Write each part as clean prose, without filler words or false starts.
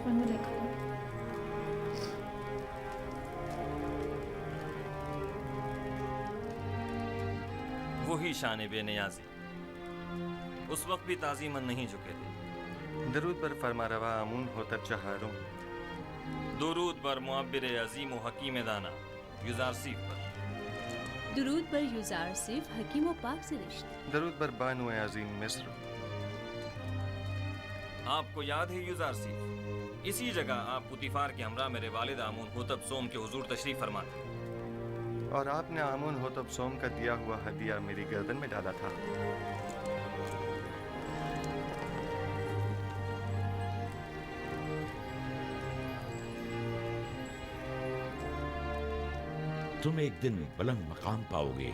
बचपन में देखा था। वही शान बेनियाजी उस वक्त भी ताज़ीमन नहीं झुके थे। दरूद पर फरमारवा आमून होतर चहारों, दुरूद पर मुअब्बिर अजीम व हकीम दाना युजार सीफ पर, दुरूद पर युजार सिर्फ हकीम व पाक से रिश्ते। दरूद पर बानो अजीम मिस्र। आपको याद है युजार सीफ, इसी जगह आप पुतिफार के हमरा मेरे वालिद आमून होतब सोम के हुजूर तशरीफ फरमा थे, और आपने आमून होतब सोम का दिया हुआ हदिया मेरी गर्दन में डाला था। तुम एक दिन बुलंद मकाम पाओगे,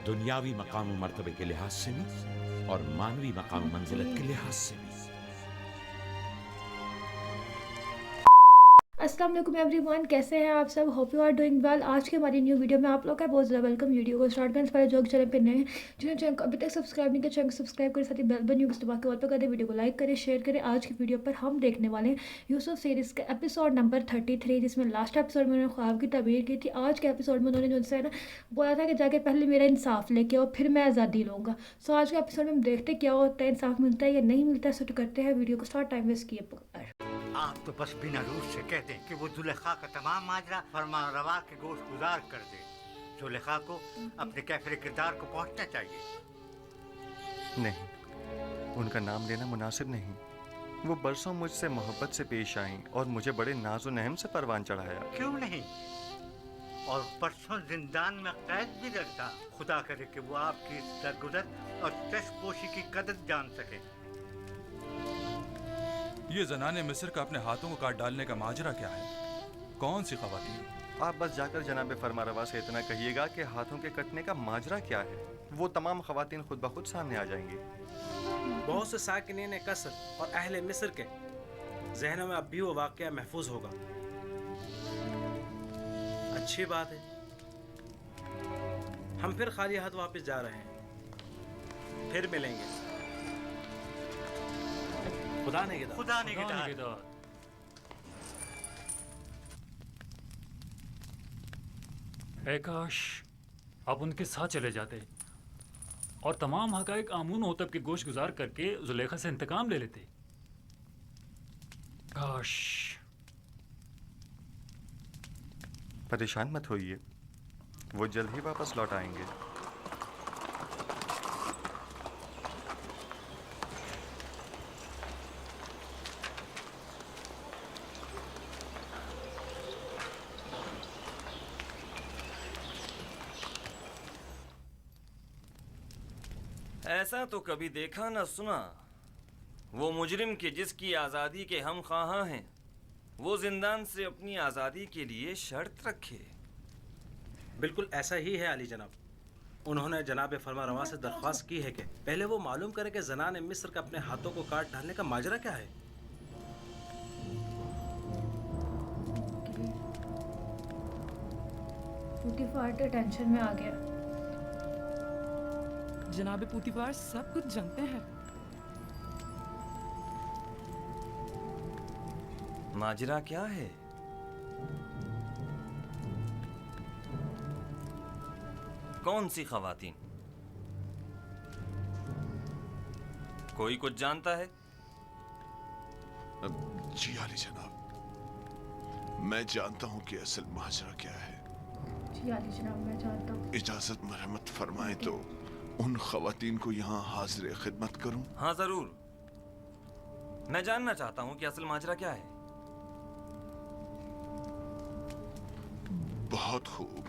दुनियावी मकाम मर्तबे के लिहाज से भी और मानवी मकाम मंजिलत के लिहाज से भी। अस्सलाम वालेकुम एवरीवन, कैसे हैं आप सब? Hope you are doing well. आज की हमारी न्यू वीडियो में आप लोग का बहुत ज़्यादा वेलकम। वीडियो को स्टार्ट करने से पहले जो चैनल पे नए हैं, जिन्होंने चैनल को अभी तक सब्सक्राइब नहीं किया, चैनल को सब्सक्राइब करें, साथ ही बेल बटन को दबा के ऑल पर कर दें, वीडियो को लाइक करें, शेयर करें। आज की वीडियो पर हम देखने वाले हैं यूसुफ सीरीज़ का एपिसोड नंबर 33, जिसमें लास्ट एपिसोड में उन्होंने ख्वाब की तबीर की थी। आज के एपिसोड में उन्होंने जो है ना बोला था कि जाके पहले मेरा इंसाफ लेके और फिर मैं आज़ादी लूँगा। सो आज के एपिसोड में हम देखते क्या होता है, इंसाफ मिलता है या नहीं मिलता है। सो करते हैं वीडियो को स्टार्ट, टाइम वेस्ट किए बगैर। आप तो बस बिना रूस से कह दें कि वो जुलेखा का तमाम माजरा फरमानरवा के गोश गुजार कर दे। जुलेखा को अपने कैफरे किरदार को पहुंचना चाहिए। नहीं, उनका नाम लेना मुनासिब नहीं। वो बरसों मुझसे मोहब्बत से पेश आईं और मुझे बड़े नाज़ो नहम से परवान चढ़ाया। क्यों नहीं? और परसों जिंदान में कैद भी रखता। खुदा करे कि वो आपकी दरगुजर और चश्मपोशी की कदर जान सके। ये ज़नाने मिस्र का अपने हाथों को काट डालने का माजरा क्या है? कौन सी ख़वातीन? आप बस जाकर जनाब फरमारवा से इतना कहिएगा कि हाथों के कटने का माजरा क्या है। वो तमाम ख़वातीन खुद ब खुद सामने आ जाएंगी। बहुत से साकिनीन कसर और अहले मिस्र के जहनों में अब भी वो वाक़या महफूज होगा। अच्छी बात है, हम फिर खाली हाथ वापस जा रहे हैं। फिर मिलेंगे। खुदा निगहदार। खुदा निगहदार। ऐ काश आप उनके साथ चले जाते और तमाम हक़ाइक़ आमून होतब के गोश गुजार करके जुलेखा से इंतकाम ले लेते। काश। परेशान मत होइए, वो जल्द ही वापस लौट आएंगे। ऐसा तो कभी देखा न सुना। वो मुजरिम के जिसकी आज़ादी के हम ख्वाहां हैं, वो जिंदान से अपनी आज़ादी के लिए शर्त रखे। बिल्कुल ऐसा ही है अली जनाब। उन्होंने जनाब फरमारवा से दरख्वास्त की है कि पहले वो मालूम करें कि ज़नाने मिस्र का अपने हाथों को काट डालने का माजरा क्या है। पुतिफार टेंशन में आ गया। जनाब पुतिफार सब कुछ जानते हैं। माजरा क्या है? कौन सी ख़वातीन? कोई कुछ जानता है? जी आली जनाब, मैं जानता हूँ कि असल माजरा क्या है। जी आली जनाब, मैं जानता हूँ। इजाजत मरहमत फरमाए तो उन ख़वातीन को यहाँ हाजिर खिदमत करूँ? हाँ जरूर, मैं जानना चाहता हूँ कि असल माजरा क्या है। बहुत खूब।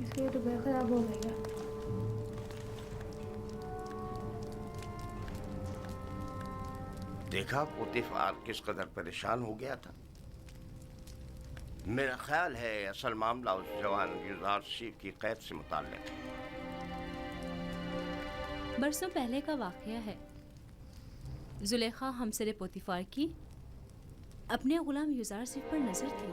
इसलिए तो बेखराब हो गई है। देखा पुतिफार किस कदर परेशान हो गया था। मेरा ख्याल है असल मामला उस जवान युजार सीफ की कैद से मुताल्लिक है। बरसों पहले का वाक़या है। जुलेखा हमसरे पोतिफार की अपने गुलाम युजार सिफ पर नजर थी।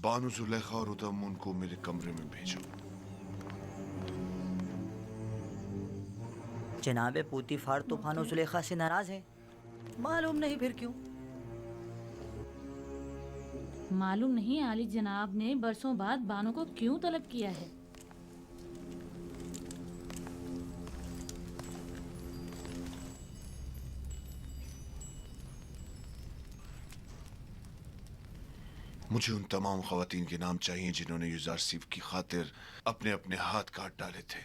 बानु जुलेखा और उदमून को मेरे कमरे में भेजो। जनाब पूतीफार तो बानो जुलेखा से नाराज है, मालूम नहीं फिर क्यों। मालूम नहीं आली जनाब ने बरसों बाद बानो को क्यों तलब किया है। मुझे उन तमाम खवातीन के नाम चाहिए जिन्होंने युजारसीफ की खातिर अपने अपने हाथ काट डाले थे।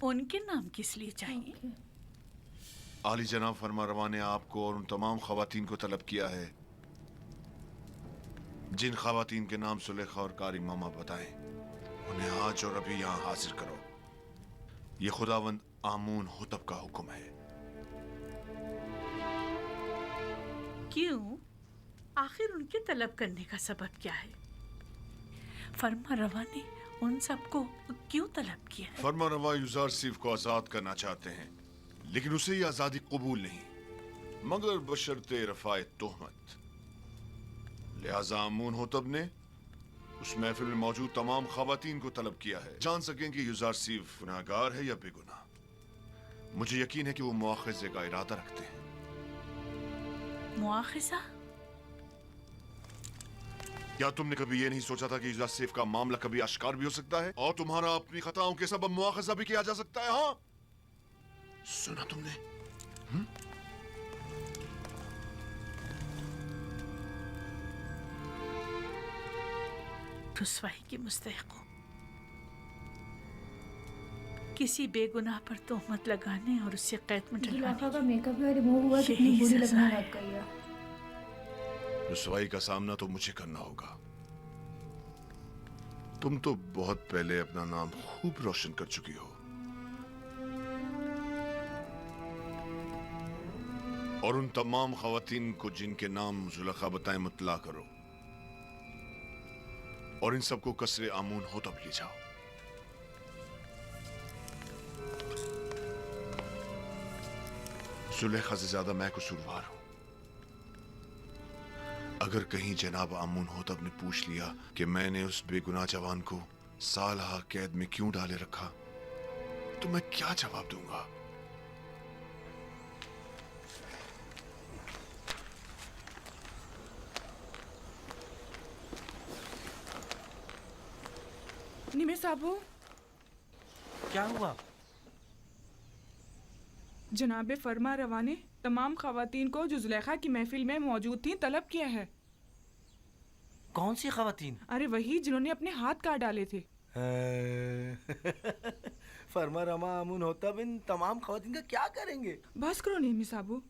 उनके नाम किस लिए चाहिए? आली जनाब फरमारवा ने आपको और उन तमाम खवातीन को तलब किया है जिन खवातीन के नाम सुलेखा और कारी मामा बताएं। उन्हें आज और अभी यहाँ हाजिर करो। ये खुदावंद आमून हुतब का हुक्म है। क्यों? आखिर उनके तलब करने का सबब क्या है? फरमा रवा ने उन सबको क्यों तलब किया है? फरमा रवा युजारसीफ को आजाद करना चाहते हैं, लेकिन उसे ये आजादी कबूल नहीं, मगर बशर्ते रफाए तोहमत। लिहाजा आमून होतब ने उस महफिल में मौजूद तमाम खवातीन को तलब किया है, जान सकें कि युजारसीफ गुनाहगार है या बेगुनाह। मुझे यकीन है कि वो मुआखज़े का इरादा रखते हैं। मुआखज़ा? क्या तुमने कभी ये नहीं सोचा था कि युजारसीफ का मामला कभी आश्कार भी हो सकता है और तुम्हारा अपनी खताओं के सबब मुआखज़ा भी किया जा सकता है? हाँ, सुना तुमने? रुस्वाई की मुस्तहिक हो। किसी बेगुनाह पर तोहमत लगाने और उससे कैद में जुलेखा का मेकअप भी रिमूव हुआ, कितनी बुरी लगने लग गई है। रुस्वाई का सामना तो मुझे करना होगा। तुम तो बहुत पहले अपना नाम खूब रोशन कर चुकी हो और उन तमाम खवातीन को जिनके नाम जुलेखा बताएं मुतला करो और इन सबको कसरे आमून होतब ले जाओ। जुलेखा से ज्यादा मैं कसूरवार हूं। अगर कहीं जनाब आमून होतब ने पूछ लिया कि मैंने उस बेगुनाह जवान को सालहा कैद में क्यों डाले रखा, तो मैं क्या जवाब दूंगा? निमे साहबो, क्या हुआ? जनाब फरमा रवा ने तमाम खवातीन को जो जुलेखा की महफिल में मौजूद थीं तलब किया है। कौन सी खवातीन? अरे वही जिन्होंने अपने हाथ काट डाले थे। फरमा रमा आमून होता इन तमाम खवातीन का क्या करेंगे? बस करो निमी साहबो,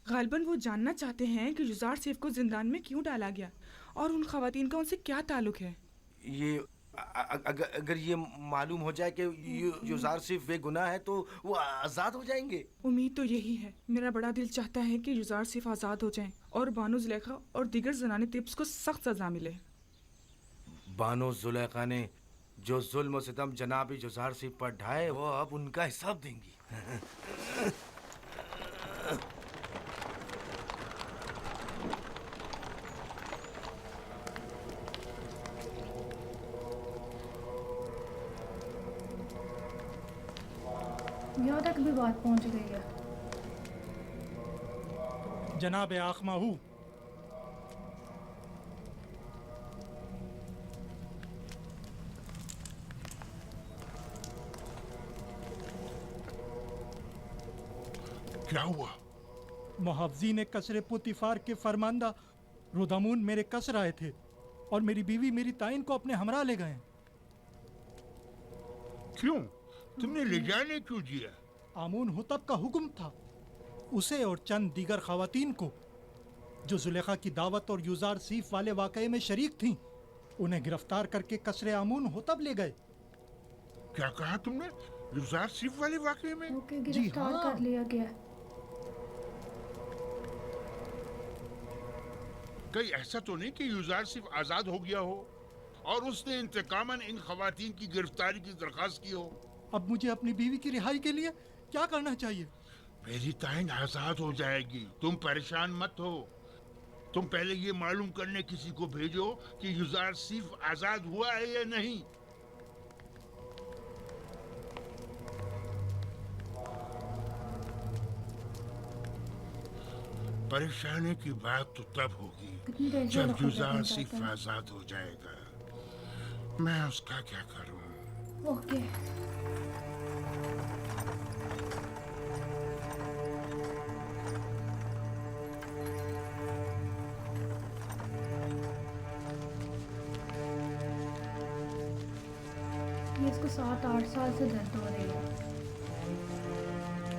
गालबन वो जानना चाहते हैं कि युजारसीफ को जिंदान में क्यों डाला गया और उन खवातीन का उनसे क्या ताल्लुक है। ये अगर ये मालूम हो जाए कि युजारसीफ बेगुनाह है तो वो आज़ाद हो जाएंगे। उम्मीद तो यही है। मेरा बड़ा दिल चाहता है कि युजारसीफ आज़ाद हो जाएं और बानो जुलेखा और दीगर जनाने तिब्स को सख्त सजा मिले। बानो जुलेखा ने जो जुल्म और सितम जनाब युजारसीफ पर ढाए वो अब उनका हिसाब देंगी। यहाँ तक भी बात पहुँच गई है। जनाब आखमाहू, क्या हुआ? मुहावजीन कसरे पुतिफार के फरमांदा रुदामून मेरे कसर आए थे और मेरी बीवी मेरी ताइन को अपने हमरा ले गए। क्यों? तुमने ले जाने क्यों दिया? आमून हुतब का हुक्म था। उसे और चंद दीगर खवातीन को जो जुलेखा की दावत और युजारसीफ वाले वाकये में शरीक थीं, उन्हें गिरफ्तार करके कसरे आमून हुतब ले गए। क्या कहा तुमने? युजारसीफ वाले वाकये में? गिरफ्तार कर लिया गया। कहीं ऐसा तो नहीं कि युजारसीफ आजाद हो गया हो और उसने इंतकामन इन खवातीन की गिरफ्तारी की दरखास्त की हो? अब मुझे अपनी बीवी की रिहाई के लिए क्या करना चाहिए? मेरी ताइन आजाद हो जाएगी, तुम परेशान मत हो। तुम पहले ये मालूम करने किसी को भेजो कि यूजारसीफ आजाद हुआ है या नहीं। परेशानी की बात तो तब होगी जब यूजारसीफ आजाद हो जाएगा। मैं उसका क्या करूं? ओके ये इसको 7-8 साल से दर्द हो रही है।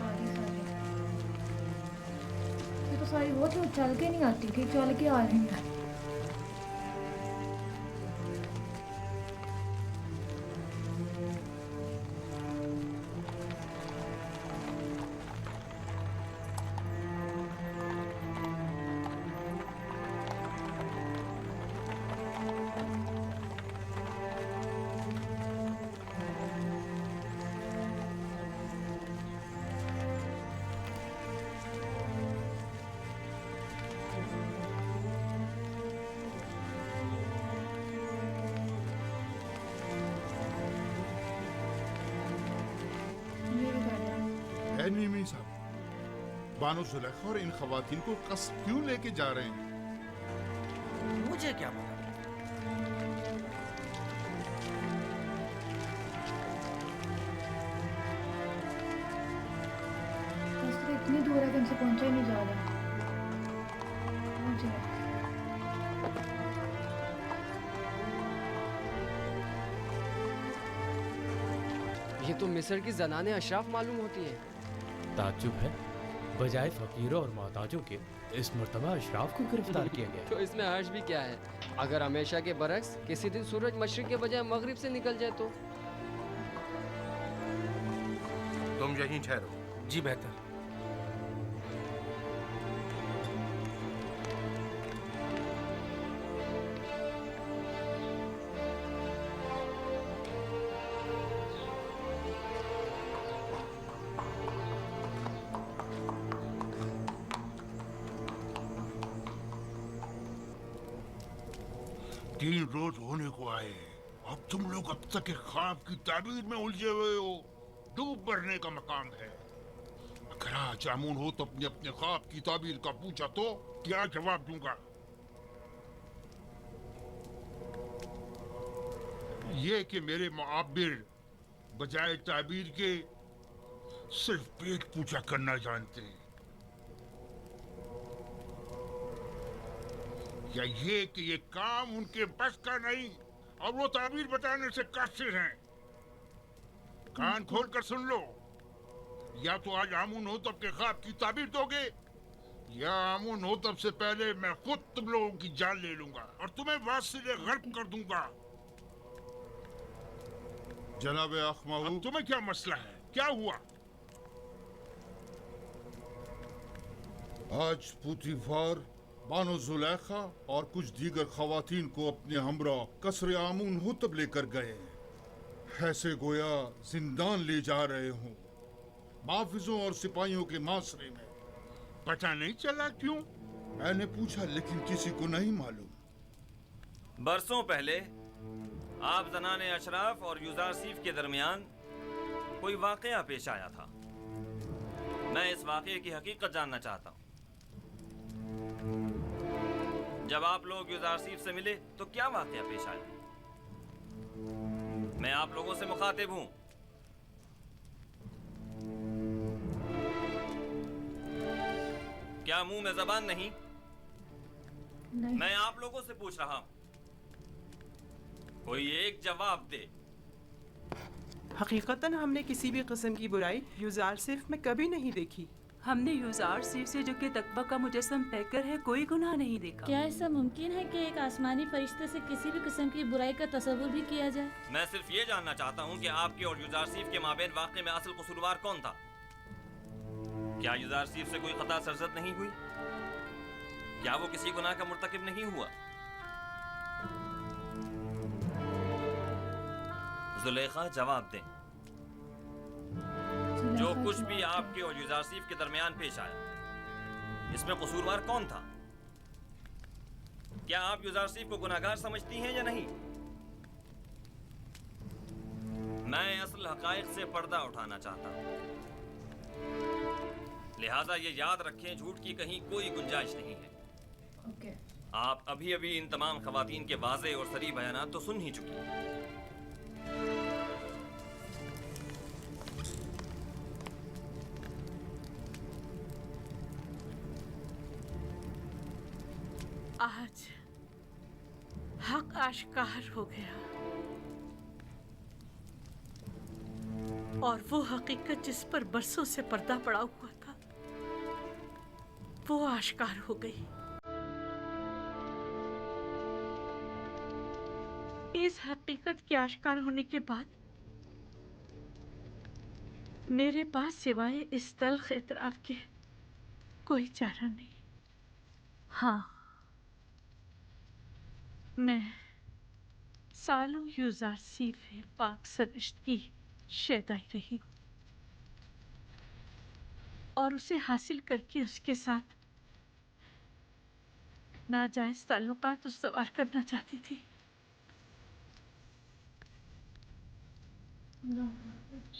आधी सारी ये तो सारी वो थी, चल के नहीं आती थी, चल के आ रही है। नीमी साहब, बानो सुलेखा और इन खवातीन को कस्ब क्यों लेके जा रहे हैं? मुझे क्या पता। रास्ता इतनी दूर है कि हमसे पहुंचा ही नहीं जा रहा। मुझे ये तो मिस्र की ज़नाने अशराफ मालूम होती हैं। ताज्जुब है, बजाय फकीरों और मोहताजों के इस मर्तबा अशराफ को गिरफ्तार किया गया। तो इसमें हर्ज भी क्या है? अगर हमेशा के बरक्स किसी दिन सूरज मशरिक के बजाय मगरिब से निकल जाए तो? तुम यहीं ठहरो। जी बेहतर। तीन रोज होने को आए, अब तुम लोग अब तक के ख्वाब की ताबीर में उलझे हुए हो। डूब मरने का मकाम है। अगर आज जामुन हो तो अपने अपने ख्वाब की ताबीर का पूछा तो क्या जवाब दूंगा? ये कि मेरे मुआब्बिर बजाय ताबीर के सिर्फ पेट पूजा करना जानते हैं, या ये कि ये काम उनके बस का नहीं और वो ताबीर बताने से कासिर हैं। कान खोल कर सुन लो, या तो आज आमुन हो तब के ख्वाब की ताबीर दोगे, या आमुन हो तब से पहले मैं खुद तुम लोगों की जान ले लूंगा और तुम्हें वासिले गर्क कर दूंगा। जनाब अखमाऊ, तुम्हें क्या मसला है? क्या हुआ? आज पुतीफार, बानो जुलेखा और कुछ दीगर खवातीन को अपने हमरा कसरे आमून हुतब लेकर गए। ऐसे गोया जिंदान ले जा रहे हों, माफिजों और सिपाहियों के मासरे में। पता नहीं चला क्यों? मैंने पूछा लेकिन किसी को नहीं मालूम। बरसों पहले आप ज़नाने अशराफ और यूजारसीफ के दरमियान कोई वाक़या पेश आया था। मैं इस वाक़ये की हकीकत जानना चाहता हूँ। जब आप लोग यूजारसीफ से मिले तो क्या वाक़या पेश आया? मैं आप लोगों से मुखातिब हूँ। क्या मुंह में ज़बान नहीं? मैं आप लोगों से पूछ रहा हूँ, कोई एक जवाब दे। हकीकतन हमने किसी भी किस्म की बुराई यूजारसीफ में कभी नहीं देखी। हमने यूजारसीफ से जो कि तकवा का मुजस्सम पैकर है कोई गुनाह नहीं देखा। क्या ऐसा मुमकिन है कि एक आसमानी फरिश्ते से किसी भी किस्म की बुराई का तसव्वुर भी किया जाए? मैं सिर्फ ये जानना चाहता हूँ कि आपके और यूजारसीफ के माबेन वाक़े में असल कसूरवार कौन था? क्या यूजारसीफ से कोई खता सरजद नहीं हुई? क्या वो किसी गुनाह का मुर्तकिब नहीं हुआ? जुलेखा जवाब दें। जो कुछ भी आपके और यूजारसीफ के दरमियान पेश आया, इसमें कसूरवार कौन था? کیا آپ یوزارسیف کو گناہگار سمجھتی ہیں یا نہیں؟ میں اصل حقائق سے پردہ اٹھانا چاہتا ہوں، لہٰذا یہ یاد رکھیں جھوٹ کی کہیں کوئی گنجائش نہیں ہے۔ آپ ابھی ابھی ان تمام خواتین کے واضح اور صریح بیانات تو سن ہی چکی ہیں۔ آج حق آشکار ہو گیا اور وہ حقیقت جس پر برسوں سے پردہ پڑا ہوا تھا وہ آشکار ہو گئی۔ اس حقیقت کے آشکار ہونے کے بعد میرے پاس سوائے اس تلخ اعتراف کے کوئی چارہ نہیں۔ ہاں، میں سالوں یوزارسیف پاک سرشت کی شیدائی رہی اور اسے حاصل کر کے اس کے ساتھ ناجائز تعلقات استوار کرنا چاہتی تھی،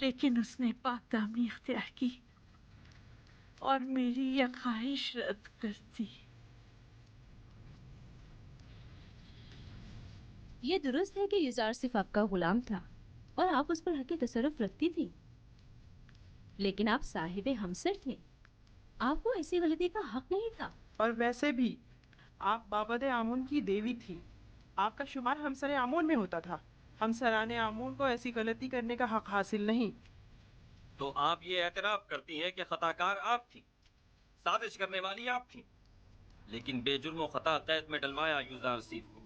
لیکن اس نے پاک دامنی اختیار کی اور میری یہ خواہش رد کر دی۔ یہ درست ہے کہ یوزارسیف آپ کا غلام تھا اور آپ اس پر حق تصرف رکھتی تھی، لیکن آپ صاحب ہمسر تھے، آپ کو ایسی غلطی کا حق نہیں تھا۔ اور ویسے بھی آپ بابد آمون کی دیوی تھی، آپ کا شمار ہمسر آمون میں ہوتا تھا، ہمسران آمون کو ایسی غلطی کرنے کا حق حاصل نہیں۔ تو آپ یہ اعتراف کرتی ہیں کہ خطا کار آپ تھی، سازش کرنے والی آپ تھی، لیکن بے جرم و خطا قید میں ڈلوایا یوزارسیف کو۔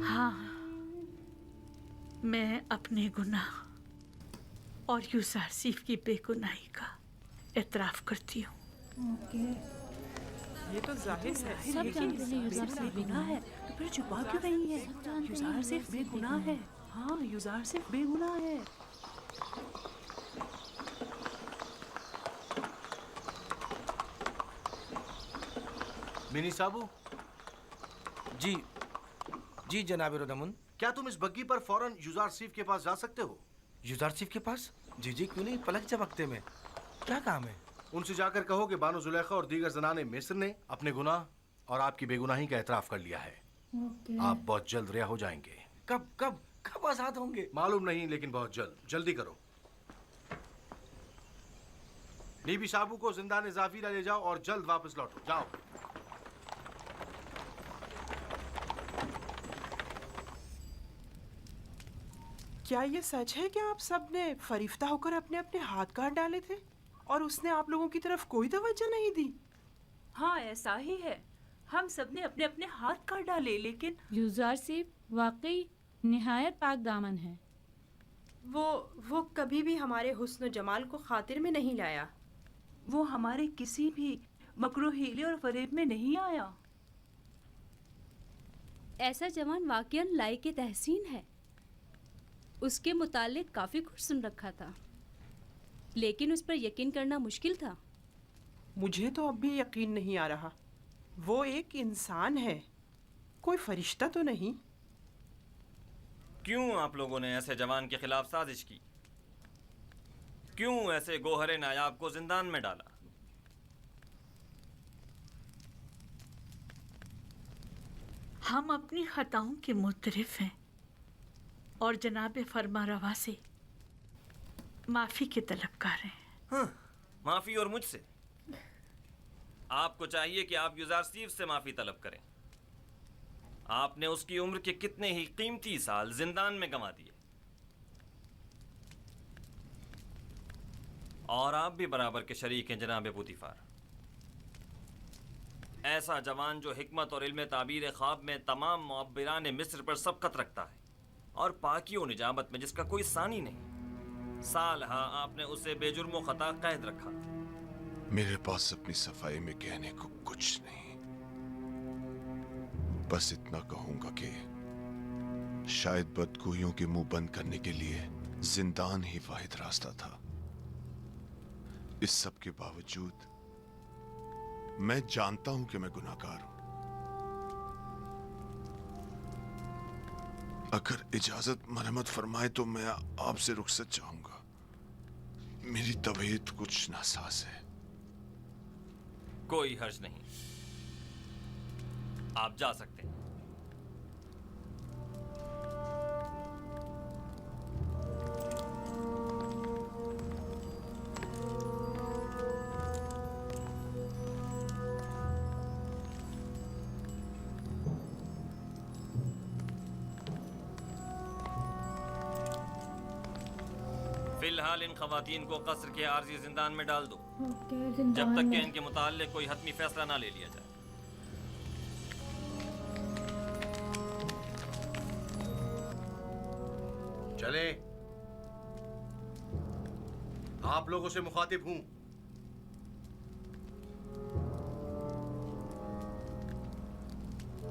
ہاں، میں اپنے گناہ اور یوزارسیف کی بے گناہی کا اعتراف کرتی ہوں۔ یہ تو ظاہر ہے، سب جانتے ہیں یوزارسیف بے گناہ ہے، تو پھر چھپا کیوں رہی ہے؟ یوزارسیف بے گناہ ہے۔ ہاں، یوزارسیف بے گناہ ہے۔ منی صابو، جی جناب ردمن، کیا تم اس بگی پر فوراً یوزارسیف کے پاس جا سکتے ہو؟ یوزارسیف کے پاس؟ جی کیوں نہیں، پلک جھپکتے میں۔ کیا کام ہے؟ ان سے جا کر کہو کہ بانو زلیخا اور دیگر زنان مصر نے اپنے گناہ اور آپ کی بے گناہی کا اعتراف کر لیا ہے۔ آپ بہت جلد رہا ہو جائیں گے۔ کب آزاد ہوں گے؟ معلوم نہیں، لیکن بہت جلد۔ جلدی کرو۔ بی بی صابو کو زندان زافیرہ لے جاؤ اور جلد واپس لوٹو۔ جاؤ۔ کیا یہ سچ ہے کہ آپ سب نے فریفتہ ہو کر اپنے اپنے ہاتھ کاٹ ڈالے تھے اور اس نے آپ لوگوں کی طرف کوئی توجہ نہیں دی؟ ہاں، ایسا ہی ہے، ہم سب نے اپنے اپنے ہاتھ کاٹ ڈالے، لیکن یوزارسیف واقعی نہایت پاک دامن ہے۔ وہ کبھی بھی ہمارے حسن و جمال کو خاطر میں نہیں لایا۔ وہ ہمارے کسی بھی مکروہ ہیلے اور فریب میں نہیں آیا۔ ایسا جوان واقعاً لائق تحسین ہے، اس کے متعلق کافی کچھ سن رکھا تھا، لیکن اس پر یقین کرنا مشکل تھا۔ مجھے تو اب بھی یقین نہیں آ رہا، وہ ایک انسان ہے، کوئی فرشتہ تو نہیں۔ کیوں آپ لوگوں نے ایسے جوان کے خلاف سازش کی؟ کیوں ایسے گوہر نایاب کو زندان میں ڈالا؟ ہم اپنی خطاؤں کے معترف ہیں اور جناب فرما روا سے معافی کے طلبگار ہیں۔ ہاں، معافی اور مجھ سے؟ آپ کو چاہیے کہ آپ یوزارسیف سے معافی طلب کریں۔ آپ نے اس کی عمر کے کتنے ہی قیمتی سال زندان میں گنوا دیے، اور آپ بھی برابر کے شریک ہیں جناب پوتیفار۔ ایسا جوان جو حکمت اور علم تعبیر خواب میں تمام معبران مصر پر سبقت رکھتا ہے اور پاکی و نجابت میں جس کا کوئی ثانی نہیں، سال ہاں آپ نے اسے بے جرم و خطا قید رکھا۔ میرے پاس اپنی صفائی میں کہنے کو کچھ نہیں، بس اتنا کہوں گا کہ شاید بدگوئیوں کے منہ بند کرنے کے لیے زندان ہی واحد راستہ تھا۔ اس سب کے باوجود मैं जानता हूं कि मैं गुनाहगार हूं। अगर इजाजत मरहमत फरमाए तो मैं आपसे रुखसत चाहूंगा। मेरी तबीयत कुछ नासाज है। कोई हर्ज नहीं, आप जा सकते हैं। फिलहाल इन खवातीन को कस्र के आर्जी जिंदान में डाल दो जब तक कि इनके मुताल्लिक कोई हतमी फैसला ना ले लिया जाए। चले, आप लोगों से मुखातिब हूं।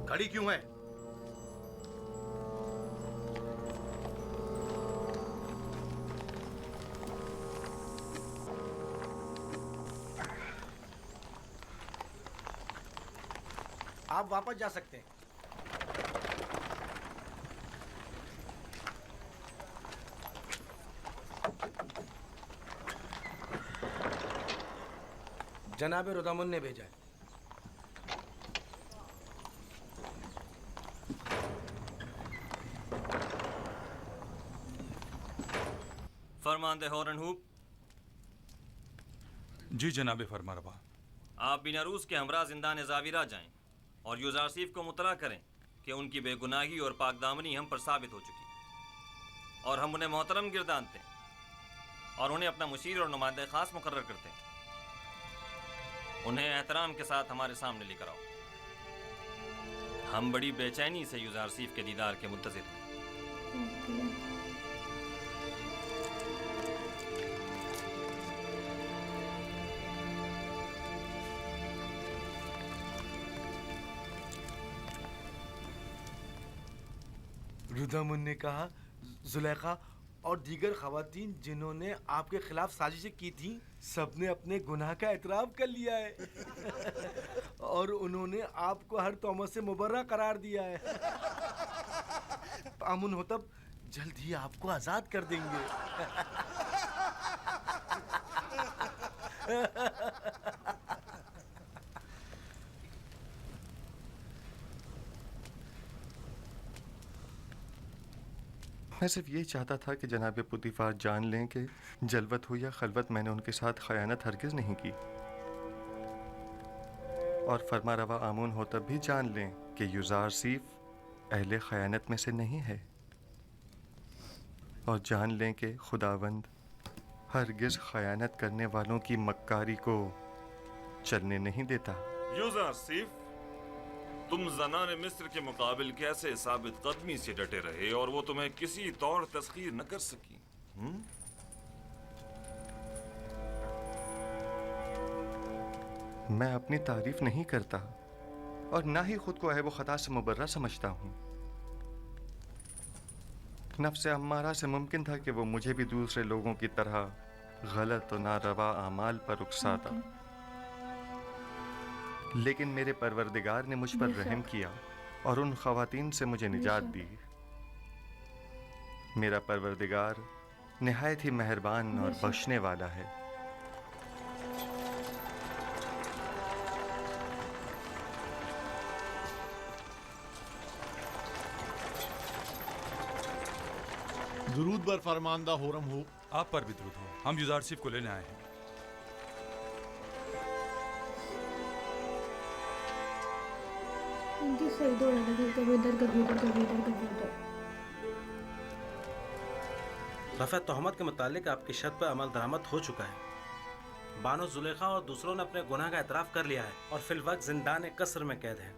खड़ी क्यों है? आप वापस जा सकते हैं। जनाब रुदामुन ने भेजा है। फरमांदे हॉर्नहूप। जी जनाब फरमा रवा। आप बिनारूस के हमरा जिंदान ज़ाविरा जाएं और यूजारसीफ को मुतला करें कि उनकी बेगुनाही और पाकदामनी हम पर साबित हो चुकी और हम उन्हें मोहतरम गिरदानते हैं और उन्हें अपना मुशीर और नुमाइंदा खास मुकर्रर करते हैं। उन्हें एहतराम के साथ हमारे सामने लेकर आओ। हम बड़ी बेचैनी से यूजारसीफ के दीदार के मुंतज़िर हैं। रुदामुन ने कहा, जुलेखा और दीगर खवातीन जिन्होंने आपके खिलाफ साजिशें की थी, सबने अपने गुनाह का एतराफ़ कर लिया है और उन्होंने आपको हर तोहमत से मुबर्रा करार दिया है। आमुन होतब जल्द ही आपको आज़ाद कर देंगे। मैं सिर्फ ये चाहता था कि जनाब पुतीफार जान लें कि जलवत हो या खलवत मैंने उनके साथ खयानत हरगिज़ नहीं की, और फरमा रवा आमून हो तब भी जान लें कि यूजारसीफ अहले खयानत में से नहीं है, और जान लें कि खुदावंद हरगिज़ खयानत करने वालों की मक्कारी को चलने नहीं देता। यूजारसीफ, तुम ज़नाने मिस्र के मुकाबिल कैसे साबित कदमी से डटे रहे और वो तुम्हें किसी तौर तस्खीर न कर सकी? मैं अपनी तारीफ नहीं करता और ना ही खुद को अहब खता से मुबर्रा समझता हूँ। नफ्स अम्मारा से मुमकिन था कि वो मुझे भी दूसरे लोगों की तरह गलत और नारवा आमाल पर उकसाता, लेकिन मेरे परवरदिगार ने मुझ पर रहम किया और उन खवातीन से मुझे निजात दी। मेरा परवरदिगार निहायत ही मेहरबान और बख्शने वाला है। दुरूद बर फरमानदा होरम हो। आप पर भी दुरूद हो। हम यूजारसीफ को लेने आए हैं। इनकी सही दौड़ है, कभी इधर कभी उधर कभी इधर कभी उधर। रफ़ा तोहमत के मुतालिक आपकी शर्त पर अमल दरामद हो चुका है। बानो जुलेखा और दूसरों ने अपने गुनाह का एतराफ़ कर लिया है और फिलवक्त जिंदान कसर में कैद है।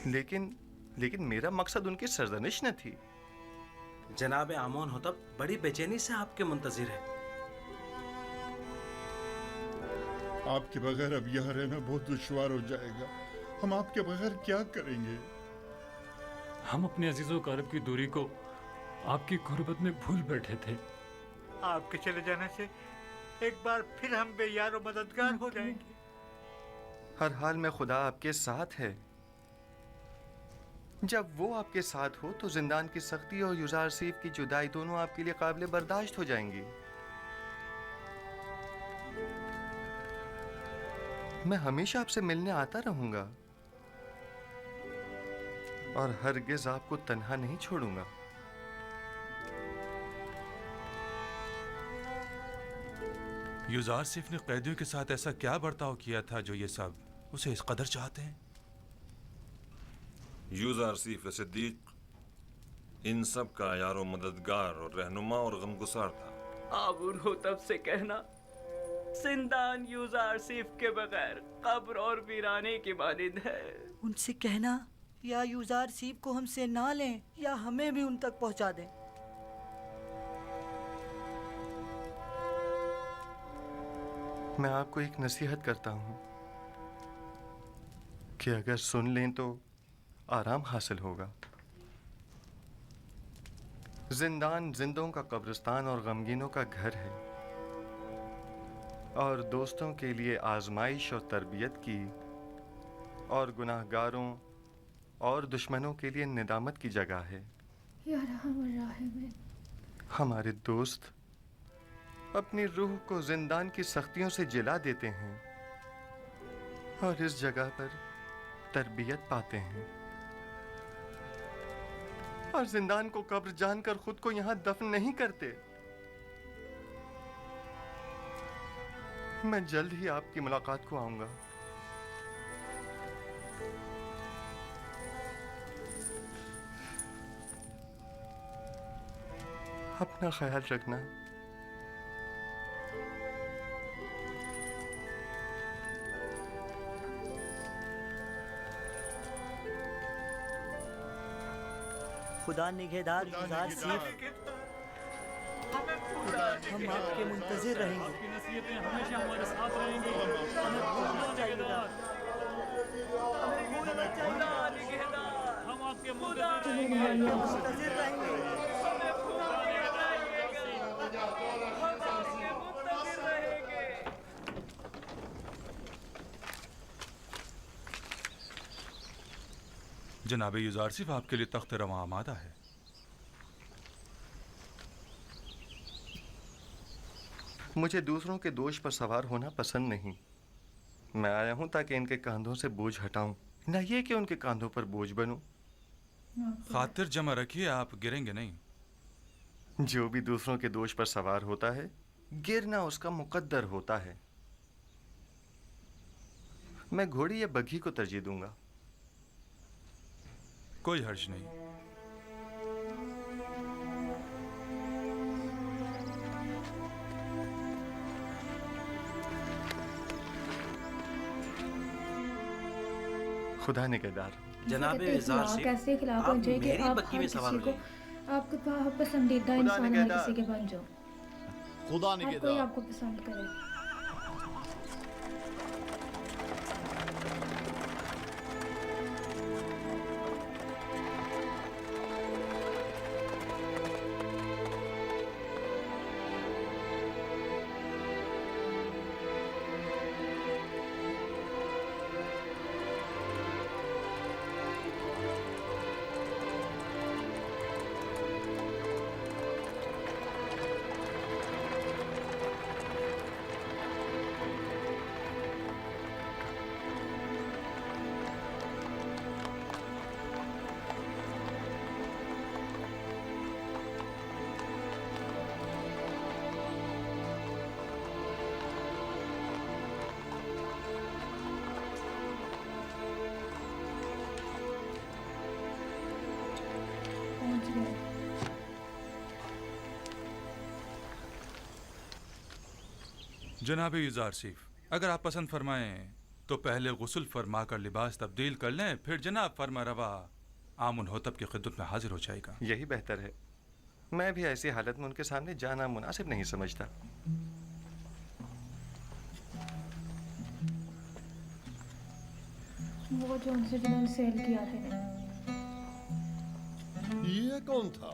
लेकिन मेरा मकसद उनकी सरजनिश न थी। जनाब आमोन होतब बड़ी बेचैनी से आपके मुंतज़िर है। आपके बगैर अब यहाँ रहना बहुत दुश्वार हो जाएगा। हम आपके बगैर क्या करेंगे? हम अपने अजीज़ों क़रीब की दूरी को आपकी गुर्बत में भूल बैठे थे। आपके चले जाने से एक बार फिर हम बेयार और मददगार हो जाएंगे। हर हाल में खुदा आपके साथ है। जब वो आपके साथ हो तो जिंदान की सख्ती और युजार सीफ की जुदाई दोनों आपके लिए काबिल बर्दाश्त हो जाएंगी। मैं हमेशा आपसे मिलने आता रहूंगा और हरगिज आपको तन्हा नहीं छोड़ूंगा। युजार सिफ ने कैदियों के साथ ऐसा क्या बर्ताव किया था जो ये सब उसे इस कदर चाहते हैं? यूज़र सिफ सिद्दीक इन सब का यारो मददगार और रहनुमा और गमगुसार था। आमून होतब से कहना जिंदान यूज़र सिफ के बगैर कब्र और वीराने की मानिंद है। उनसे कहना या यूजार सीप को हमसे ना लें या हमें भी उन तक पहुंचा दें। मैं आपको एक नसीहत करता हूं कि अगर सुन लें तो आराम हासिल होगा। जिंदान जिंदों का कब्रिस्तान और गमगीनों का घर है और दोस्तों के लिए आजमाइश और तरबियत की और गुनाहगारों और दुश्मनों के लिए निदामत की जगह है। हमारे दोस्त अपनी रूह को जिंदान की सख्तियों से जिला देते हैं और इस जगह पर तरबियत पाते हैं और जिंदान को कब्र जानकर खुद को यहां दफन नहीं करते। मैं जल्द ही आपकी मुलाकात को आऊंगा। अपना ख्याल रखना। खुदा निगहदार यूजार सीफ, हम आपके मुंतजिर रहेंगे। आपकी नसीहतें हमेशा हमारे साथ रहेंगी। हमें भूलना चाहिए। हम आपके मुंतजिर रहेंगे। जनाब युजार सिफ आपके लिए तख्त रवां आमादा है। मुझे दूसरों के दोष पर सवार होना पसंद नहीं। मैं आया हूं ताकि इनके कांधों से बोझ हटाऊं, न ये कि उनके कांधों पर बोझ बनूं। खातिर जमा रखिए, आप गिरेंगे नहीं। जो भी दूसरों के दोष पर सवार होता है गिरना उसका मुकद्दर होता है। मैं घोड़ी या बघी को तरजीह दूंगा। कोई हर्ज नहीं। खुदा निगहदार। जनाब यूजार सिफ, कैसे खिलाफ आप बन जाए कि मेरी आप बग्गी हर में सवार किसी हो को आपके पसंदीदा इंसान हर किसी के बन जाओ। खुदा कोई निगहदार। आपको पसंद करे। जनाब युजार सिफ, अगर आप पसंद फरमाएं तो पहले गुस्ल फरमा कर लिबास तब्दील कर लें, फिर जनाब फरमा रवा आमुन होतब की खिदमत में हाजिर हो जाएगा। यही बेहतर है। मैं भी ऐसी हालत में उनके सामने जाना मुनासिब नहीं समझता। वो जो उनसे जिन्होंने सेल किया था। ये कौन था?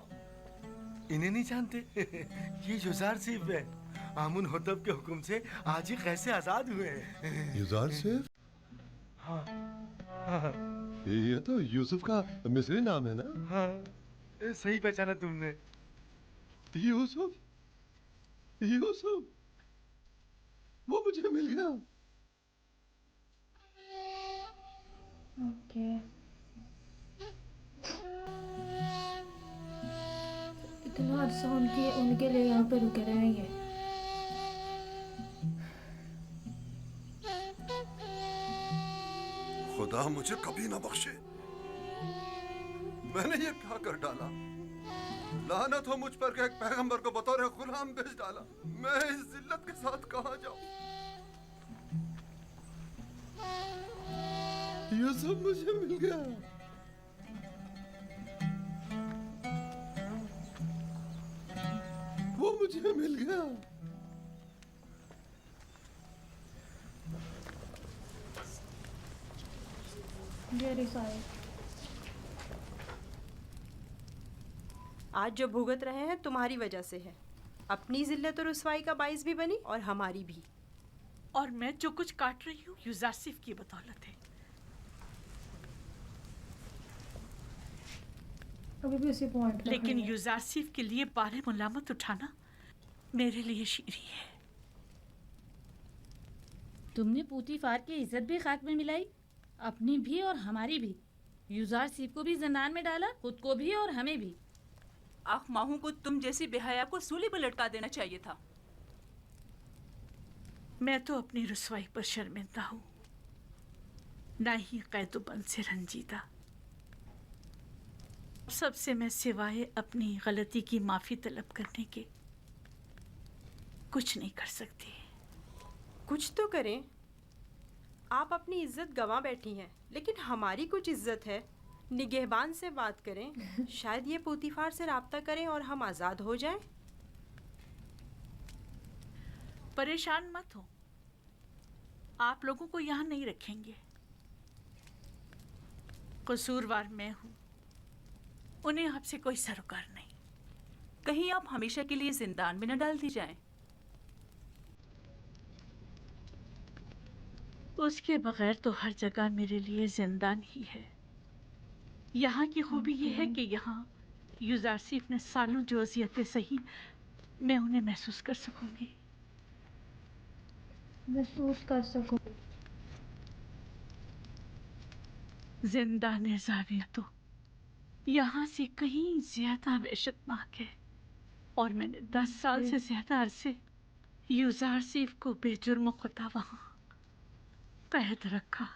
इन्हें नहीं जानते? ये यूजार सिफ है। आमुन होतब के हुक्म से आज ही कैसे आजाद हुए हैं। युजार सिर्फ हाँ हाँ ये तो यूसुफ का मिस्री नाम है ना? हाँ सही पहचाना तुमने। यूसुफ यूसुफ वो मुझे मिल गया। ओके इतना अर्सा उनके लिए यहाँ पे रुके रहेंगे। खुदा मुझे कभी ना बख्शे, मैंने ये क्या कर डाला। लानत हो मुझ पर कि एक पैगंबर को बतौर गुलाम भेज डाला। मैं इस जिल्लत के साथ कहाँ जाऊं। यूसुफ मुझे मिल गया। वो मुझे मिल गया। Very sorry. आज जो भुगत रहे हैं तुम्हारी वजह से है। अपनी जिल्लत और रुसवाई का बाइस भी बनी और हमारी भी। और मैं जो कुछ काट रही हूँ यूजारसिफ की बदौलत है। अभी भी उसी पॉइंट लेकिन यूजारसिफ के लिए बारे मुलामत उठाना मेरे लिए शीरी है। तुमने पूतीफार की इज्जत भी खाक में मिलाई, अपनी भी और हमारी भी। यूजार सीफ को भी जिंदान में डाला, खुद को भी और हमें भी। आख माहू को तुम जैसी बेहया को सूली पर लटका देना चाहिए था। मैं तो अपनी रुसवाई पर शर्मिंदा हूँ, ना ही कैदुबंद से रंजीदा। सबसे मैं सिवाय अपनी गलती की माफी तलब करने के कुछ नहीं कर सकती। कुछ तो करें। आप अपनी इज्जत गंवा बैठी हैं, लेकिन हमारी कुछ इज्जत है। निगहबान से बात करें, शायद ये पोतीफार से राब्ता करें और हम आज़ाद हो जाएं। परेशान मत हो, आप लोगों को यहाँ नहीं रखेंगे। कसूरवार मैं हूँ, उन्हें आपसे कोई सरोकार नहीं। कहीं आप हमेशा के लिए जिंदान में न डाल दी जाएं। उसके बगैर तो हर जगह मेरे लिए जिंदान ही है। यहाँ की खूबी यह है कि यहाँ यूजारसिफ ने सालों जो अज़ियतें सही, मैं उन्हें महसूस कर सकूंगी। महसूस कर सकूं। जिंदान ज़ाविया तो यहाँ से कहीं ज्यादा वहशतनाक है, और मैंने 10 साल से ज्यादा अरसे यूजारसिफ को बेजुर्म खुदा वहाँ कैद रखा।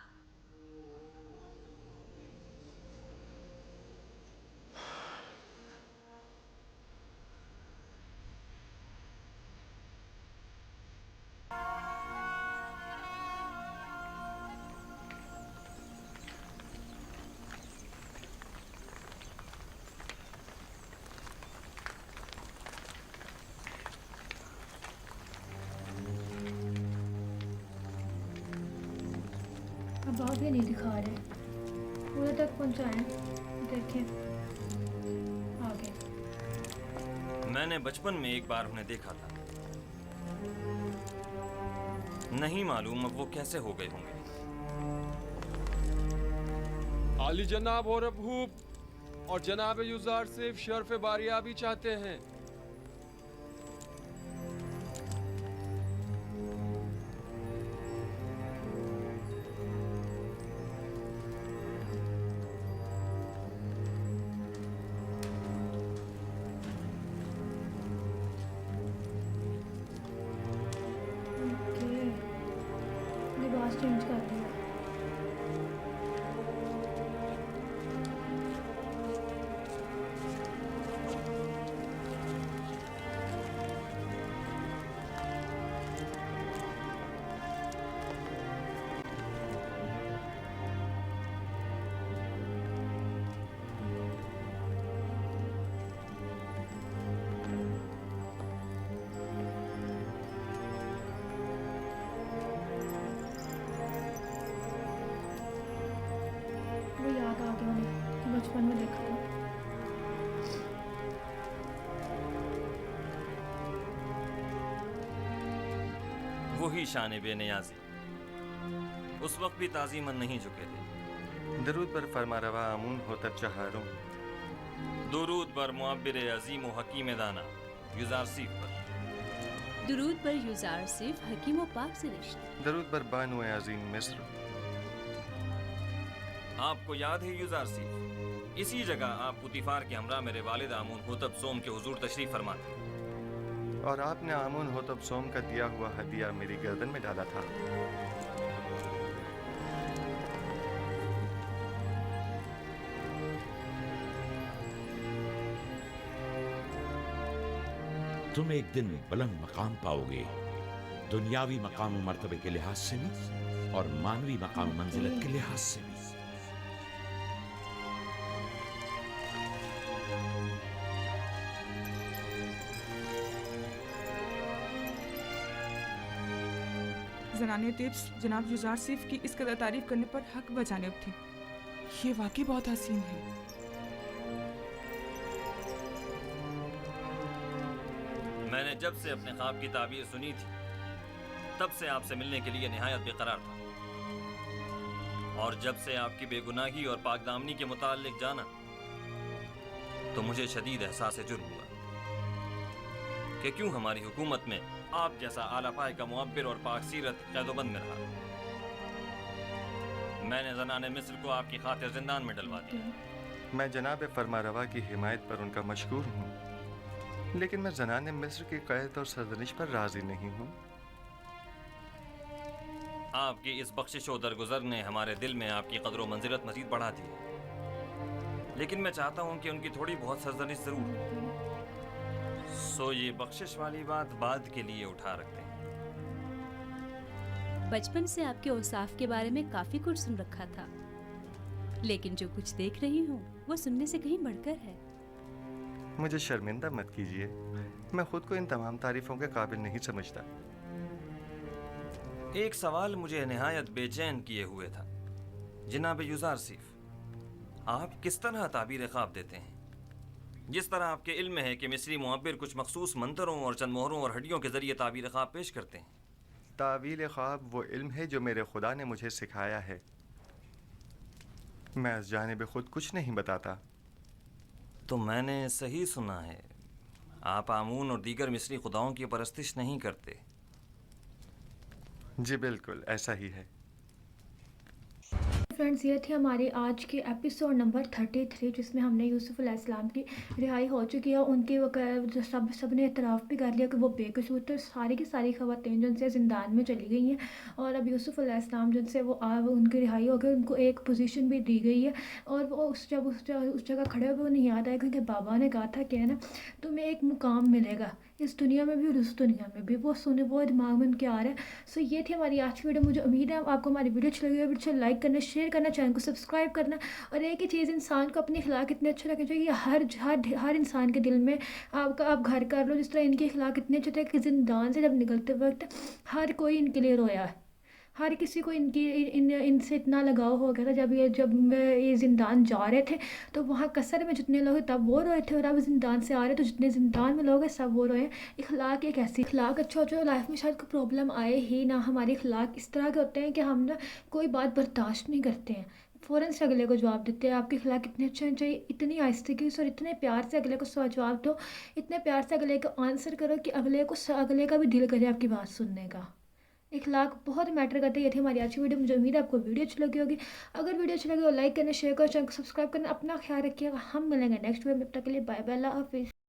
अब आगे नहीं दिखा रहे, पूरे तक पहुंचाएं। देखें आगे। मैंने बचपन में एक बार उन्हें देखा था, नहीं मालूम अब वो कैसे हो गए होंगे। आली जनाब और अबूब और जनाब यूजार सिर्फ शर्फ बारियाबी चाहते हैं। लिबास चेंज कर दिया। वही शान बेनियाजी उस वक्त भी ताज़ीमन नहीं झुके थे। दरूद पर फरमारवा आमून होतब चहारों, दुरूद पर मुअब्बिर अजीम व हकीम दाना युज़ारसीफ पर, दुरूद पर युज़ारसीफ हकीम व पाक सिरिश्त, दरूद पर बानो अजीम मिस्र। आपको याद है युज़ारसीफ, इसी जगह आप पुतीफार के हमरा मेरे वालिद आमून होतब सोम के हुजूर तशरीफ फरमा थे, और आपने आमून होतब सोम का दिया हुआ हदिया मेरी गर्दन में डाला था। तुम एक दिन बुलंद मकाम पाओगे, दुनियावी मकाम और मर्तबे के लिहाज से भी और मानवी मकाम और मंजिलत के लिहाज से भी। ज़नाने तिब्स जनाब युज़ारसीफ की इस कदर तारीफ करने पर हक बजानिब थी। ये वाकई बहुत हसीन है। मैंने जब से अपने ख्वाब की ताबीर सुनी थी तब से आपसे मिलने के लिए निहायत बेकरार था, और जब से आपकी बेगुनाही और पाकदामनी के मुताल्लिक जाना तो मुझे शदीद एहसास जुर्म हुआ कि क्यों हमारी हुकूमत में आप जैसा आला पाए का मुअब्बिर और पाक सीरत कैदोबंद में रहा। मैंने ज़नाने मिस्र को आपकी खातिर जिंदान में डलवा दिया। मैं जनाब फरमारवा की हिमायत पर उनका मशकूर हूँ, लेकिन मैं ज़नाने मिस्र की क़ैद और सरजनिश पर राज़ी नहीं हूँ। आपकी इस बख्शिश व दरगुजर ने हमारे दिल में आपकी कदर व मंजिलत मज़ीद बढ़ा दी है, लेकिन मैं चाहता हूँ कि उनकी थोड़ी बहुत सरजनिश ज़रूर हो। सो ये बख्शिश वाली बात बाद के लिए उठा रखते हैं। बचपन से आपके औसाफ के बारे में काफी कुछ सुन रखा था, लेकिन जो कुछ देख रही हूँ वो सुनने से कहीं बढ़कर है। मुझे शर्मिंदा मत कीजिए, मैं खुद को इन तमाम तारीफों के काबिल नहीं समझता। एक सवाल मुझे निहायत बेचैन किए हुए था। जनाब युज़ारसीफ, आप किस तरह ताबीर ख्वाब देते हैं? जिस तरह आपके इल्म है कि मिस्री मुअब्बिर कुछ मखसूस मंतरों और चंद मोहरों और हड्डियों के जरिए ताबीर ख्वाब पेश करते हैं। तावील ख्वाब वो इल्म है जो मेरे खुदा ने मुझे सिखाया है। मैं इस जानिब खुद कुछ नहीं बताता। तो मैंने सही सुना है, आप आमून और दीगर मिस्री खुदाओं की परस्तिश नहीं करते? जी बिल्कुल ऐसा ही है। फ्रेंड्स, ये थी हमारी आज की एपिसोड नंबर 33, जिसमें हमने यूसुफ अलैहिस्सलाम की रिहाई हो चुकी है। उनके सब ने इतराफ़ भी कर लिया कि वो बेकसूर थे। सारी की सारी ख़वातीन जिनसे ज़िंदान में चली गई हैं, और अब यूसुफ अलैहिस्सलाम जिनसे वो उनकी रिहाई हो गई, उनको एक पोजीशन भी दी गई है। और वो उस जगह खड़े हो गए, उन्हें याद आया क्योंकि बाबा ने कहा था कि है ना, तुम्हें एक मुकाम मिलेगा इस दुनिया में भी और उस दुनिया में भी। वो दिमाग में उनके आ रहा है। सो ये थी हमारी आज की वीडियो। मुझे उम्मीद है आपको हमारी वीडियो अच्छी लगी है। वीडियो लाइक करना, शेयर करना, चैनल को सब्सक्राइब करना। और एक ही चीज़, इंसान को अपने अखलाक इतने अच्छे रखने चाहिए। हर इंसान के दिल में आप घर कर लो। जिस तरह इनके अखलाक इतने अच्छे थे कि ज़िंदान से जब निकलते वक्त हर कोई इनके लिए रोया है। हर किसी को इनसे इतना लगाव हो गया था। जब ये ज़िंदान जा रहे थे तो वहाँ कसर में जितने लोग तब वो रोए थे, और अब ज़िंदान से आ रहे तो जितने ज़िंदान में लोग हैं सब वो रोए। इखलाक एक ऐसी इखलाक अच्छा हो जो लाइफ में शायद कोई प्रॉब्लम आए ही ना। हमारे इखलाक इस तरह के होते हैं कि हम ना कोई बात बर्दाश्त नहीं करते हैं, फ़ौरन से अगले को जवाब देते हैं। आपके अखलाक कितने अच्छे होने चाहिए, इतनी आहिस्तगी से और इतने प्यार से अगले को जवाब दो, इतने प्यार से अगले को आंसर करो कि अगले का भी दिल करे आपकी बात सुनने का। इखलाक बहुत मैटर करता है। ये थी हमारी आज की वीडियो। मुझे उम्मीद है आपको वीडियो अच्छी लगी होगी। अगर वीडियो अच्छी लगी हो लाइक करना, शेयर करो, चैनल को सब्सक्राइब करना। अपना ख्याल रखिएगा। हम मिलेंगे नेक्स्ट वीडियो में। तब तक के लिए बाय बाय, अल्लाह हाफिज़।